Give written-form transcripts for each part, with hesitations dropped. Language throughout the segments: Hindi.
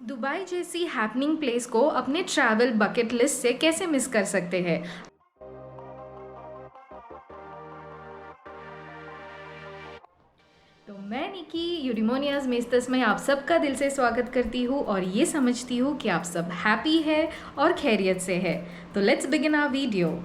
दुबई जैसी हैपनिंग प्लेस को अपने ट्रैवल बकेट लिस्ट से कैसे मिस कर सकते हैं। तो मैं निकी यूडिमोनियाज मेस्तस में आप सबका दिल से स्वागत करती हूँ और ये समझती हूँ कि आप सब हैप्पी है और खैरियत से है। तो let's begin our video.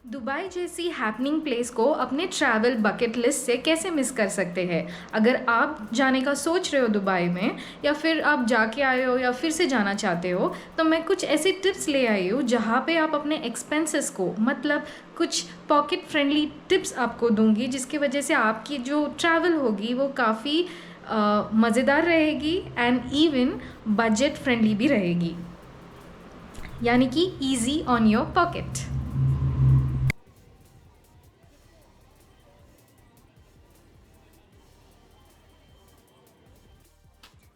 Dubai जैसी हैपनिंग प्लेस को अपने ट्रैवल बकेट लिस्ट से कैसे मिस कर सकते हैं। अगर आप जाने का सोच रहे हो दुबई में, या फिर आप जाके आए हो या फिर से जाना चाहते हो, तो मैं कुछ ऐसे टिप्स ले आई हूँ जहाँ पे आप अपने एक्सपेंसेस को, मतलब कुछ पॉकेट फ्रेंडली टिप्स आपको दूंगी, जिसकी वजह से आपकी जो ट्रैवल होगी वो काफ़ी मज़ेदार रहेगी एंड इवन बजट फ्रेंडली भी रहेगी, यानी कि ईजी ऑन योर पॉकेट।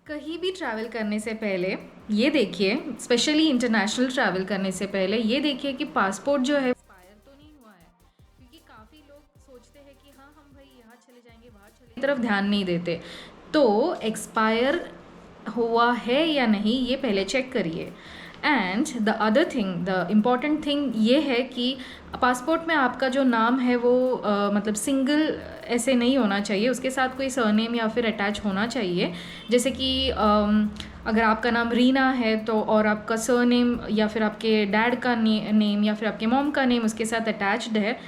कहीं भी ट्रैवल करने से पहले ये देखिए, स्पेशली इंटरनेशनल ट्रैवल करने से पहले ये देखिए कि पासपोर्ट जो है एक्सपायर तो नहीं हुआ है, क्योंकि काफ़ी लोग सोचते हैं कि हाँ हम भाई यहाँ चले जाएंगे वहाँ चले, तरफ ध्यान नहीं देते। तो एक्सपायर हुआ है या नहीं ये पहले चेक करिए। And the other thing, the important thing ये है कि पासपोर्ट में आपका जो नाम है वो मतलब सिंगल ऐसे नहीं होना चाहिए, उसके साथ कोई सरनेम या फिर अटैच होना चाहिए। जैसे कि अगर आपका नाम रीना है तो और आपका सरनेम या फिर आपके डैड का नेम या फिर आपके मॉम का नेम उसके साथ अटैच्ड है,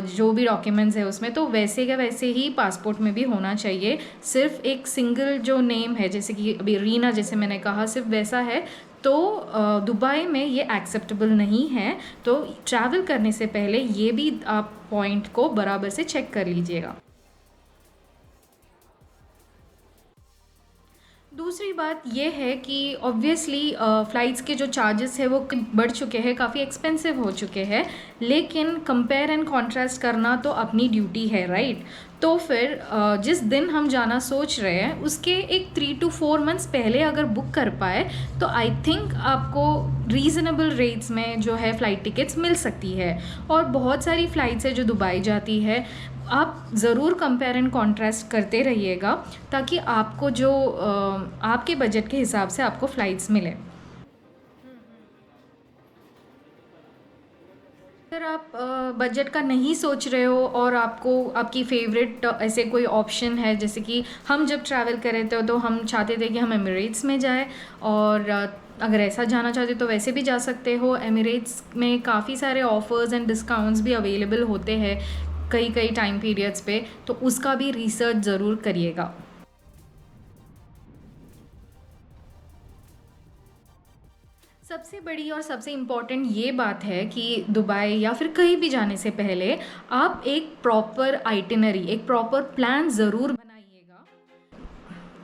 जो भी डॉक्यूमेंट्स है उसमें, तो वैसे का वैसे ही पासपोर्ट में भी होना चाहिए। सिर्फ एक सिंगल जो नेम है, जैसे कि अभी रीना जैसे मैंने कहा, सिर्फ वैसा है तो दुबई में ये एक्सेप्टेबल नहीं है। तो ट्रैवल करने से पहले ये भी आप पॉइंट को बराबर से चेक कर लीजिएगा। दूसरी बात ये है कि ऑब्वियसली फ़्लाइट्स के जो चार्जेस है वो बढ़ चुके हैं, काफ़ी एक्सपेंसिव हो चुके हैं, लेकिन कंपेयर एंड कॉन्ट्रास्ट करना तो अपनी ड्यूटी है, राइट। तो फिर जिस दिन हम जाना सोच रहे हैं उसके एक 3 to 4 मंथ्स पहले अगर बुक कर पाए तो आई थिंक आपको रीज़नेबल रेट्स में जो है फ़्लाइट टिकट्स मिल सकती है। और बहुत सारी फ़्लाइट्स है जो दुबई जाती है, आप ज़रूर कंपेयर एंड कॉन्ट्रास्ट करते रहिएगा ताकि आपको जो आपके बजट के हिसाब से आपको फ़्लाइट्स मिले। अगर आप बजट का नहीं सोच रहे हो और आपको आपकी फेवरेट ऐसे कोई ऑप्शन है, जैसे कि हम जब ट्रैवल कर रहे थे तो हम चाहते थे कि हम एमिरेट्स में जाएं, और अगर ऐसा जाना चाहते तो वैसे भी जा सकते हो। एमिरेट्स में काफ़ी सारे ऑफ़र्स एंड डिस्काउंट्स भी अवेलेबल होते हैं कई कई टाइम पीरियड्स पे, तो उसका भी रिसर्च ज़रूर करिएगा। सबसे बड़ी और सबसे इम्पॉर्टेंट ये बात है कि दुबई या फिर कहीं भी जाने से पहले आप एक प्रॉपर आइटिनरी, एक प्रॉपर प्लान ज़रूर बनाइएगा।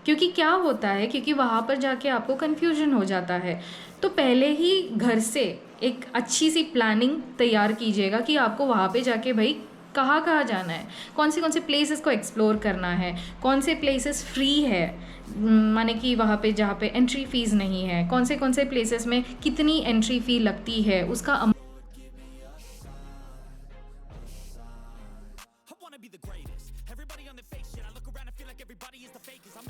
क्योंकि क्या होता है, क्योंकि वहाँ पर जाके आपको कन्फ्यूजन हो जाता है, तो पहले ही घर से एक अच्छी सी प्लानिंग तैयार कीजिएगा कि आपको वहाँ पे जाके भाई कहाँ कहाँ जाना है, कौन से प्लेसेस को एक्सप्लोर करना है, कौन से प्लेसेस फ्री है, माने कि वहाँ पे जहाँ पे एंट्री फ़ीस नहीं है, कौन से प्लेसेस में कितनी एंट्री फ़ी लगती है, उसका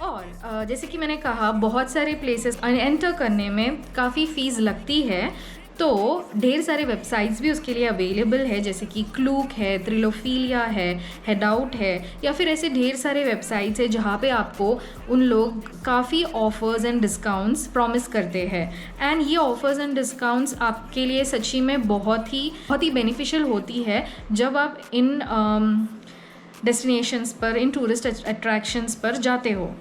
और जैसे कि मैंने कहा बहुत सारे प्लेसेस एंटर करने में काफ़ी फ़ीस लगती है। तो ढेर सारे वेबसाइट्स भी उसके लिए अवेलेबल है, जैसे कि क्लूक है, त्रिलोफीलिया है, हेडाउट है, या फिर ऐसे ढेर सारे वेबसाइट्स है जहाँ पे आपको उन लोग काफ़ी ऑफ़र्स एंड डिस्काउंट्स प्रॉमिस करते हैं। एंड ये ऑफ़र्स एंड डिस्काउंट्स आपके लिए सच्ची में बहुत ही बेनिफिशियल होती है जब आप इन डेस्टिनेशंस पर, इन टूरिस्ट अट्रैक्शंस पर जाते हो।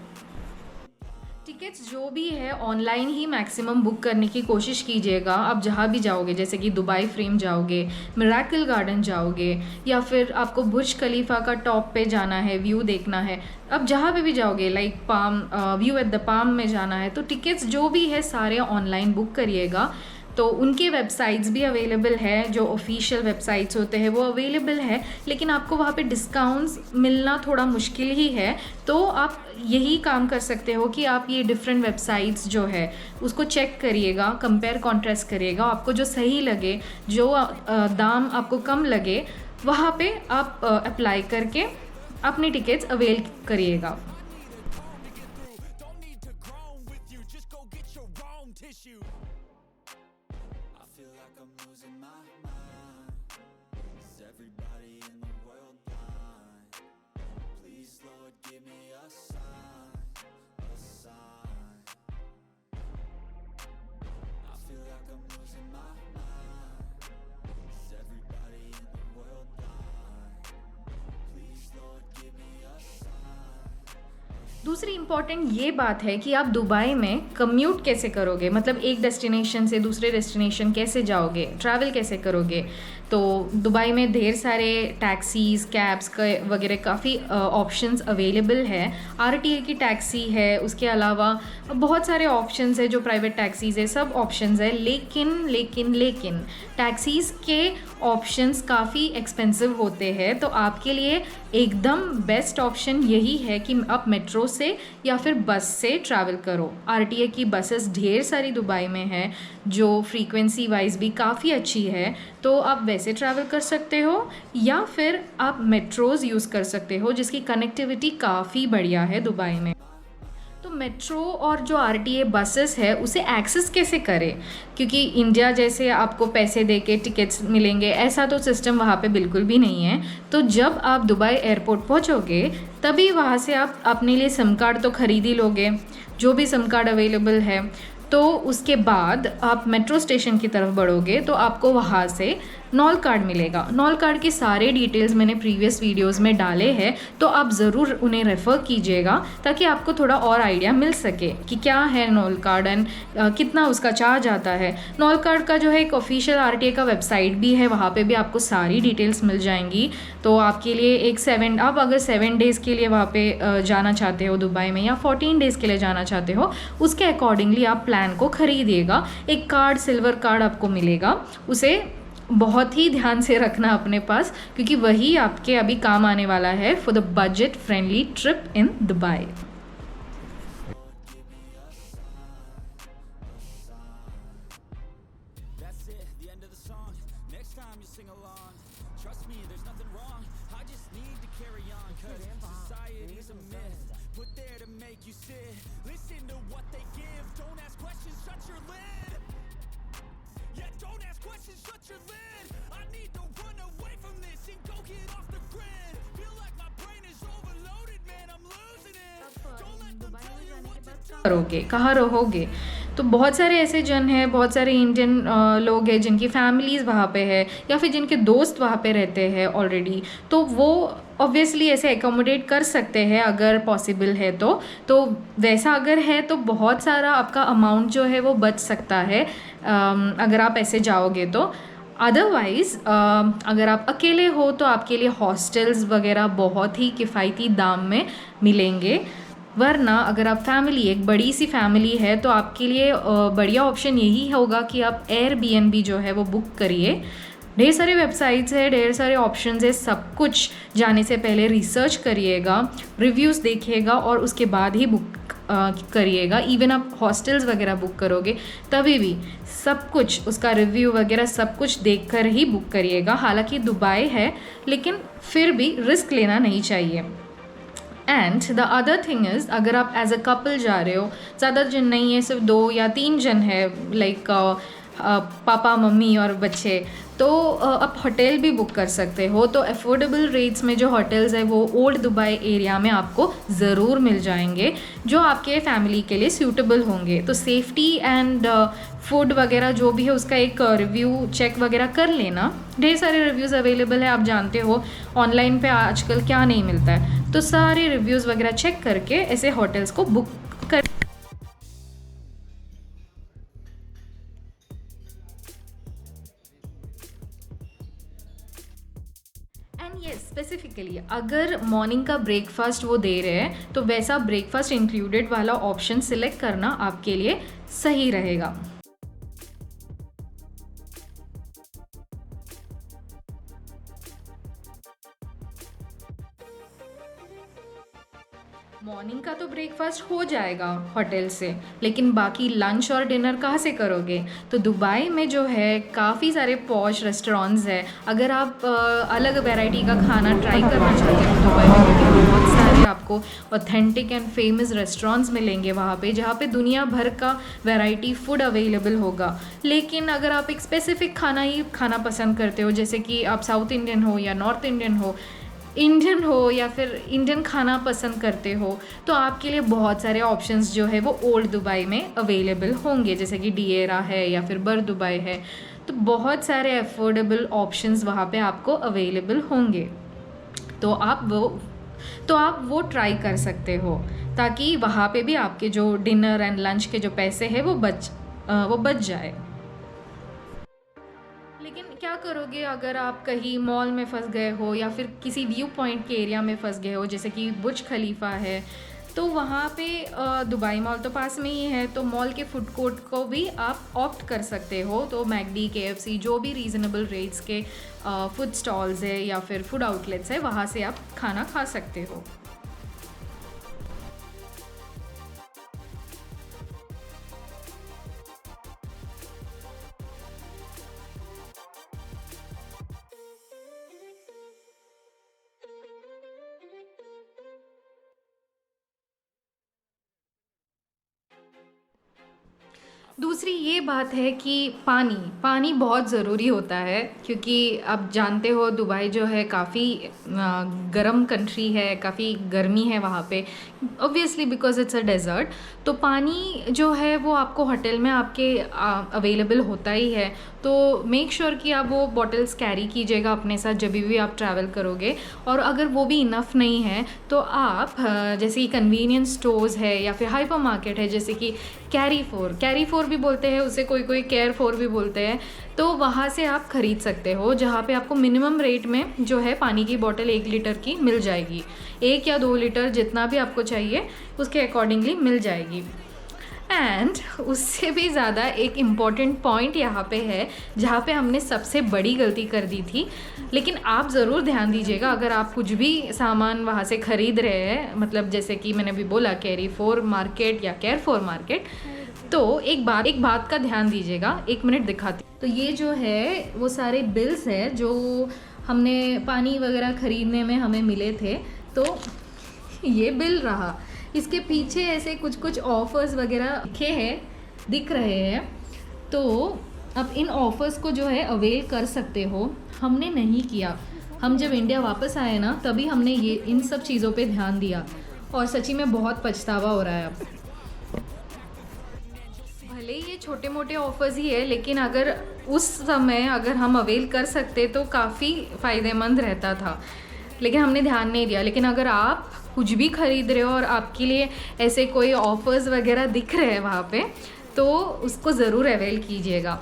टिकट्स जो भी है ऑनलाइन ही मैक्सिमम बुक करने की कोशिश कीजिएगा। आप जहाँ भी जाओगे, जैसे कि दुबई फ्रेम जाओगे, मिराकल गार्डन जाओगे, या फिर आपको बुर्ज खलीफा का टॉप पे जाना है, व्यू देखना है, अब जहाँ पे भी जाओगे, like palm view at the palm में जाना है, तो टिकट्स जो भी है सारे ऑनलाइन बुक करिएगा। तो उनके वेबसाइट्स भी अवेलेबल है, जो ऑफिशियल वेबसाइट्स होते हैं वो अवेलेबल है, लेकिन आपको वहाँ पे डिस्काउंट्स मिलना थोड़ा मुश्किल ही है। तो आप यही काम कर सकते हो कि आप ये डिफरेंट वेबसाइट्स जो है उसको चेक करिएगा, कंपेयर कॉन्ट्रास्ट करिएगा, आपको जो सही लगे, जो दाम आपको कम लगे, वहाँ पे आप अप्लाई करके अपनी टिकट्स अवेल करिएगा। I feel like I'm losing my mind. Is everybody in the world blind? Please, Lord, give me a sign, a sign. I feel like I'm losing my mind. Is everybody in the world blind? Please, Lord, give me a sign. दूसरी इम्पॉर्टेंट ये बात है कि आप दुबई में कम्यूट कैसे करोगे, मतलब एक डेस्टिनेशन से दूसरे डेस्टिनेशन कैसे जाओगे, ट्रैवल कैसे करोगे। तो दुबई में ढेर सारे टैक्सीज़, कैब्स वगैरह काफ़ी ऑप्शंस अवेलेबल है। आरटीए की टैक्सी है, उसके अलावा बहुत सारे ऑप्शंस है, जो प्राइवेट टैक्सीज़ है, सब ऑप्शंस है। लेकिन टैक्सीज़ के ऑप्शंस काफ़ी एक्सपेंसिव होते हैं। तो आपके लिए एकदम बेस्ट ऑप्शन यही है कि आप मेट्रो से या फिर बस से ट्रैवल करो। आरटीए की बसेस ढेर सारी दुबई में है, जो फ्रीक्वेंसी वाइज भी काफ़ी अच्छी है। तो आप वैसे ट्रैवल कर सकते हो या फिर आप मेट्रोज़ यूज़ कर सकते हो, जिसकी कनेक्टिविटी काफ़ी बढ़िया है दुबई में। तो मेट्रो और जो आरटीए बसेस है उसे एक्सेस कैसे करें, क्योंकि इंडिया जैसे आपको पैसे दे के टिकट्स मिलेंगे, ऐसा तो सिस्टम वहाँ पे बिल्कुल भी नहीं है। तो जब आप दुबई एयरपोर्ट पहुँचोगे तभी वहाँ से आप अपने लिए सिम कार्ड तो ख़रीद ही लोगे, जो भी सिम कार्ड अवेलेबल है। तो उसके बाद आप मेट्रो स्टेशन की तरफ बढ़ोगे तो आपको वहाँ से नॉल कार्ड मिलेगा। नॉल कार्ड की सारे डिटेल्स मैंने प्रीवियस वीडियोस में डाले हैं, तो आप ज़रूर उन्हें रेफ़र कीजिएगा ताकि आपको थोड़ा और आइडिया मिल सके कि क्या है नॉल कार्ड एंड कितना उसका चार्ज आता है। नॉल कार्ड का जो है एक ऑफिशियल आरटीए का वेबसाइट भी है, वहाँ पे भी आपको सारी डिटेल्स मिल जाएंगी। तो आपके लिए आप अगर 7 डेज़ के लिए वहाँ पे जाना चाहते हो दुबई में, या 14 डेज़ के लिए जाना चाहते हो, उसके अकॉर्डिंगली आप प्लान को ख़रीदिएगा। एक कार्ड, सिल्वर कार्ड आपको मिलेगा, उसे बहुत ही ध्यान से रखना अपने पास, क्योंकि वही आपके अभी काम आने वाला है for the budget friendly trip in Dubai. करोगे, कहाँ रहोगे। तो बहुत सारे ऐसे जन हैं, बहुत सारे इंडियन लोग हैं जिनकी फैमिलीज़ वहाँ पे है, या फिर जिनके दोस्त वहाँ पे रहते हैं ऑलरेडी। तो वो ऑब्वियसली ऐसे एकोमोडेट कर सकते हैं अगर पॉसिबल है तो वैसा अगर है तो बहुत सारा आपका अमाउंट जो है वो बच सकता है अगर आप ऐसे जाओगे तो। अदरवाइज़ अगर आप अकेले हो तो आपके लिए हॉस्टल्स वगैरह बहुत ही किफ़ायती दाम में मिलेंगे। वरना अगर आप एक बड़ी सी फैमिली है तो आपके लिए बढ़िया ऑप्शन यही होगा कि आप एयरबीएनबी जो है वो बुक करिए। ढेर सारे वेबसाइट्स है, ढेर सारे ऑप्शंस है, सब कुछ जाने से पहले रिसर्च करिएगा, रिव्यूज़ देखिएगा और उसके बाद ही बुक करिएगा। इवन आप हॉस्टल्स वगैरह बुक करोगे तभी भी सब कुछ उसका रिव्यू वगैरह सब कुछ देखकर ही बुक करिएगा। हालांकि दुबई है लेकिन फिर भी रिस्क लेना नहीं चाहिए। And the other thing is, अगर आप एज अ कपल जा रहे हो, ज़्यादा जन नहीं है, सिर्फ 2 या 3 जन है, लाइक पापा मम्मी और बच्चे, तो आप होटल भी बुक कर सकते हो। तो अफोर्डेबल रेट्स में जो होटल्स है वो ओल्ड दुबई एरिया में आपको ज़रूर मिल जाएंगे, जो आपके फैमिली के लिए सूटेबल होंगे। तो सेफ्टी एंड फूड वगैरह जो भी है उसका एक रिव्यू चेक वगैरह कर लेना। ढेर सारे रिव्यूज़ अवेलेबल है, आप जानते हो ऑनलाइन पे आजकल क्या नहीं मिलता है। तो सारे रिव्यूज़ वगैरह चेक करके ऐसे होटल्स को बुक कर। एंड ये स्पेसिफिकली अगर मॉर्निंग का ब्रेकफास्ट वो दे रहे हैं तो वैसा ब्रेकफास्ट इंक्लूडेड वाला ऑप्शन सिलेक्ट करना आपके लिए सही रहेगा। मॉर्निंग का तो ब्रेकफास्ट हो जाएगा होटल से, लेकिन बाकी लंच और डिनर कहाँ से करोगे। तो दुबई में जो है काफ़ी सारे पॉश रेस्टोरेंट्स है। अगर आप अलग वैरायटी का खाना ट्राई करना चाहते हो दुबई में, बहुत सारे आपको ऑथेंटिक एंड फेमस रेस्टोरेंट्स मिलेंगे वहाँ पे, जहाँ पे दुनिया भर का वैरायटी फूड अवेलेबल होगा। लेकिन अगर आप एक स्पेसिफिक खाना ही खाना पसंद करते हो, जैसे कि आप साउथ इंडियन हो या नॉर्थ इंडियन हो या फिर इंडियन खाना पसंद करते हो, तो आपके लिए बहुत सारे ऑप्शंस जो है वो ओल्ड दुबई में अवेलेबल होंगे, जैसे कि डिएरा है या फिर बर दुबई है। तो बहुत सारे अफोर्डेबल ऑप्शंस वहाँ पे आपको अवेलेबल होंगे, तो आप वो ट्राई कर सकते हो, ताकि वहाँ पे भी आपके जो डिनर एंड लंच के जो पैसे हैं वो बच जाए। लेकिन क्या करोगे अगर आप कहीं मॉल में फंस गए हो या फिर किसी व्यू पॉइंट के एरिया में फंस गए हो, जैसे कि बुर्ज खलीफा है, तो वहाँ पे दुबई मॉल तो पास में ही है, तो मॉल के फूड कोर्ट को भी आप ऑप्ट कर सकते हो। तो मैकडी, केएफसी, जो भी रीज़नेबल रेट्स के फूड स्टॉल्स है या फिर फूड आउटलेट्स है, वहाँ से आप खाना खा सकते हो। दूसरी ये बात है कि पानी बहुत ज़रूरी होता है, क्योंकि आप जानते हो दुबई जो है काफ़ी गर्म कंट्री है, काफ़ी गर्मी है वहाँ पे, obviously because it's a desert. तो पानी जो है वो आपको होटल में आपके अवेलेबल होता ही है, तो मेक श्योर कि आप वो बॉटल्स कैरी कीजिएगा अपने साथ जब भी आप ट्रैवल करोगे। और अगर वो भी इनफ नहीं है तो आप जैसे कि कन्वीनियंस स्टोर्स है या फिर हाइपर मार्केट है, जैसे कि कैरी फोर भी बोलते हैं उसे, कोई केयर फोर भी बोलते हैं, तो वहाँ से आप ख़रीद सकते हो, जहाँ पे आपको मिनिमम रेट में जो है पानी की बोतल 1 लीटर की मिल जाएगी। 1 या 2 लीटर जितना भी आपको चाहिए उसके अकॉर्डिंगली मिल जाएगी। एंड उससे भी ज़्यादा एक इम्पॉर्टेंट पॉइंट यहाँ पे है, जहाँ पे हमने सबसे बड़ी गलती कर दी थी, लेकिन आप ज़रूर ध्यान दीजिएगा अगर आप कुछ भी सामान वहाँ से ख़रीद रहे हैं, मतलब जैसे कि मैंने भी बोला कैरी फोर मार्केट या केयर फोर मार्केट, तो एक बात का ध्यान दीजिएगा। 1 मिनट दिखाती। तो ये जो है वो सारे बिल्स है जो हमने पानी वगैरह ख़रीदने में हमें मिले थे, तो ये बिल रहा। इसके पीछे ऐसे कुछ ऑफ़र्स वगैरह दिख रहे हैं, तो अब इन ऑफ़र्स को जो है अवेल कर सकते हो। हमने नहीं किया, हम जब इंडिया वापस आए ना तभी हमने ये इन सब चीज़ों पे ध्यान दिया, और सच्ची में बहुत पछतावा हो रहा है अब। भले ये छोटे मोटे ऑफ़र्स ही है, लेकिन अगर उस समय अगर हम अवेल कर सकते तो काफ़ी फ़ायदेमंद रहता था, लेकिन हमने ध्यान नहीं दिया। लेकिन अगर आप कुछ भी ख़रीद रहे हो और आपके लिए ऐसे कोई ऑफ़र्स वगैरह दिख रहे हैं वहाँ पे, तो उसको ज़रूर अवेल कीजिएगा।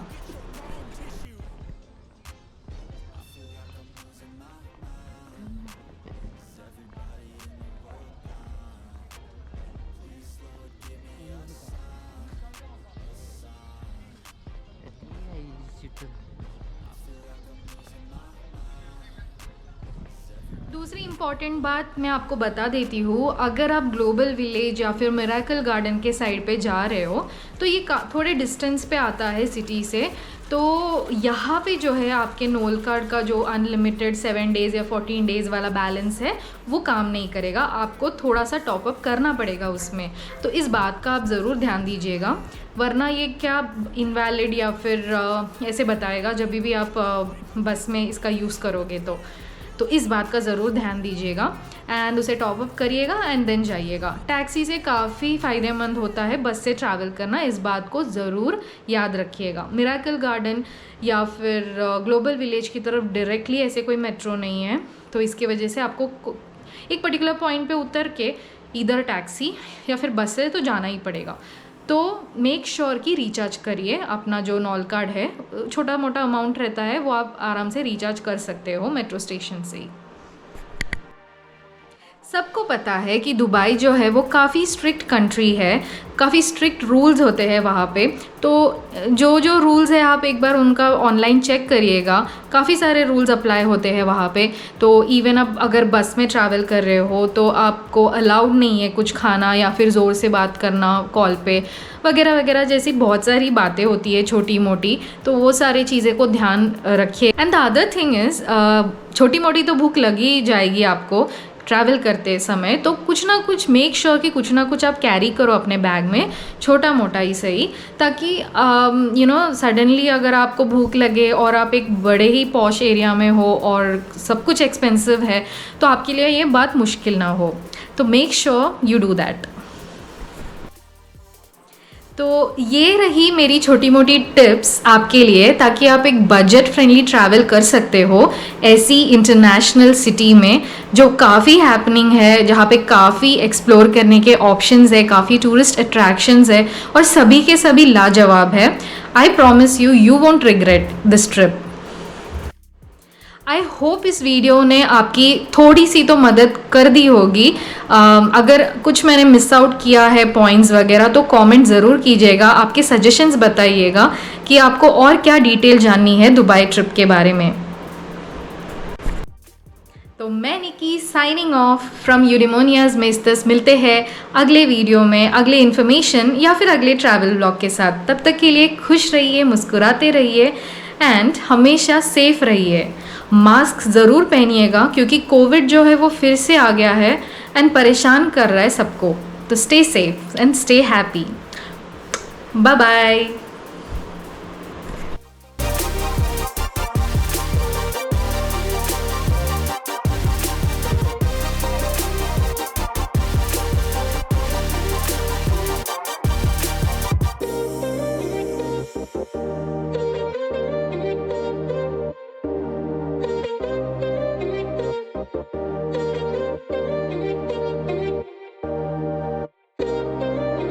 दूसरी इम्पॉर्टेंट बात मैं आपको बता देती हूँ, अगर आप ग्लोबल विलेज या फिर मिरेकल गार्डन के साइड पे जा रहे हो, तो ये थोड़े डिस्टेंस पे आता है सिटी से, तो यहाँ पे जो है आपके नोल कार्ड का जो अनलिमिटेड 7 डेज़ या 14 डेज़ वाला बैलेंस है वो काम नहीं करेगा, आपको थोड़ा सा टॉपअप करना पड़ेगा उसमें। तो इस बात का आप ज़रूर ध्यान दीजिएगा, वरना ये क्या इनवैलिड या फिर ऐसे बताएगा जब भी आप बस में इसका यूज़ करोगे। तो इस बात का ज़रूर ध्यान दीजिएगा एंड उसे टॉपअप करिएगा एंड देन जाइएगा। टैक्सी से काफ़ी फ़ायदेमंद होता है बस से ट्रैवल करना, इस बात को ज़रूर याद रखिएगा। मिरेकल गार्डन या फिर ग्लोबल विलेज की तरफ डायरेक्टली ऐसे कोई मेट्रो नहीं है, तो इसकी वजह से आपको एक पर्टिकुलर पॉइंट पे उतर के इधर टैक्सी या फिर बस से तो जाना ही पड़ेगा। तो मेक श्योर कि रिचार्ज करिए अपना जो नॉल कार्ड है, छोटा मोटा अमाउंट रहता है वो आप आराम से रिचार्ज कर सकते हो मेट्रो स्टेशन से ही। सबको पता है कि दुबई जो है वो काफ़ी स्ट्रिक्ट कंट्री है, काफ़ी स्ट्रिक्ट रूल्स होते हैं वहाँ पे, तो जो रूल्स है आप एक बार उनका ऑनलाइन चेक करिएगा, काफ़ी सारे रूल्स अप्लाई होते हैं वहाँ पे। तो इवन अब अगर बस में ट्रैवल कर रहे हो तो आपको अलाउड नहीं है कुछ खाना या फिर ज़ोर से बात करना कॉल पे वगैरह वगैरह, जैसी बहुत सारी बातें होती है छोटी मोटी, तो वो सारी चीज़ें को ध्यान रखिए। And the other thing is छोटी मोटी तो भूख लगी जाएगी आपको, ट्रैवल करते समय, तो कुछ ना कुछ मेक श्योर कि कुछ ना कुछ आप कैरी करो अपने बैग में, छोटा मोटा ही सही, ताकि सडनली अगर आपको भूख लगे और आप एक बड़े ही पॉश एरिया में हो और सब कुछ एक्सपेंसिव है, तो आपके लिए ये बात मुश्किल ना हो। तो make sure you do that. तो ये रही मेरी छोटी मोटी टिप्स आपके लिए, ताकि आप एक बजट फ्रेंडली ट्रैवल कर सकते हो ऐसी इंटरनेशनल सिटी में जो काफ़ी हैपनिंग है, जहाँ पे काफ़ी एक्सप्लोर करने के ऑप्शंस है, काफ़ी टूरिस्ट अट्रैक्शंस है और सभी के सभी लाजवाब है। I promise you won't regret this trip. I hope इस वीडियो ने आपकी थोड़ी सी तो मदद कर दी होगी। अगर कुछ मैंने मिस आउट किया है पॉइंट्स वगैरह, तो कमेंट ज़रूर कीजिएगा, आपके सजेशंस बताइएगा कि आपको और क्या डिटेल जाननी है दुबई ट्रिप के बारे में। तो मैं निकी साइनिंग ऑफ फ्रॉम यूडिमोनियाज मेस्टस। मिलते हैं अगले वीडियो में अगले इन्फॉर्मेशन या फिर अगले ट्रैवल ब्लॉग के साथ। तब तक के लिए खुश रहिए, मुस्कुराते रहिए एंड हमेशा सेफ रहिए। मास्क ज़रूर पहनिएगा क्योंकि कोविड जो है वो फिर से आ गया है एंड परेशान कर रहा है सबको। तो stay safe and stay happy. Bye bye.